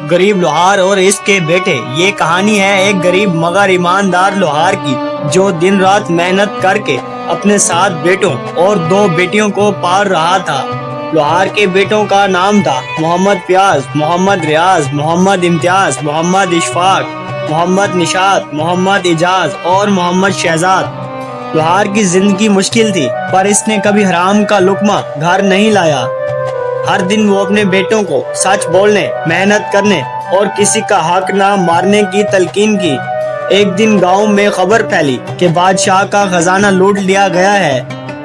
गरीब लोहार और इसके बेटे। ये कहानी है एक गरीब मगर ईमानदार लोहार की, जो दिन रात मेहनत करके अपने 7 बेटों और 2 बेटियों को पाल रहा था। लोहार के बेटों का नाम था मोहम्मद प्याज, मोहम्मद रियाज, मोहम्मद इम्तियाज, मोहम्मद इशफाक, मोहम्मद निशात, मोहम्मद इजाज और मोहम्मद शहजाद। लोहार की जिंदगी मुश्किल थी, पर इसने कभी हराम का लुकमा घर नहीं लाया। हर दिन वो अपने बेटों को सच बोलने, मेहनत करने और किसी का हक ना मारने की तलकीन की। एक दिन गांव में खबर फैली कि बादशाह का खजाना लूट लिया गया है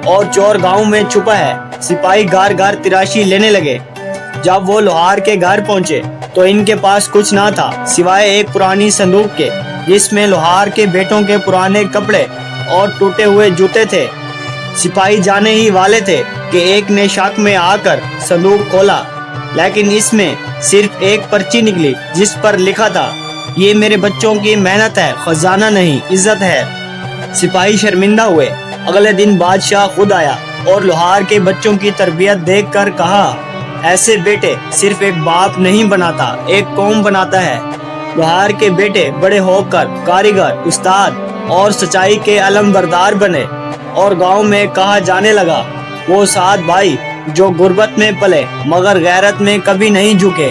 और चोर गांव में छुपा है। सिपाही घर घर तलाशी लेने लगे। जब वो लोहार के घर पहुंचे तो इनके पास कुछ ना था सिवाय एक पुरानी संदूक के, जिसमें लोहार के बेटों के पुराने कपड़े और टूटे हुए जूते थे। सिपाही जाने ही वाले थे कि एक ने शक में आकर संदूक खोला, लेकिन इसमें सिर्फ एक पर्ची निकली जिस पर लिखा था, ये मेरे बच्चों की मेहनत है, खजाना नहीं, इज्जत है। सिपाही शर्मिंदा हुए। अगले दिन बादशाह खुद आया और लोहार के बच्चों की तरबियत देखकर कहा, ऐसे बेटे सिर्फ एक बाप नहीं बनाता, एक कौम बनाता है। लोहार के बेटे बड़े होकर कारीगर, उस्ताद और सच्चाई के अलमबरदार बने और गांव में कहा जाने लगा, वो 7 भाई जो गुर्बत में पले मगर गैरत में कभी नहीं झुके।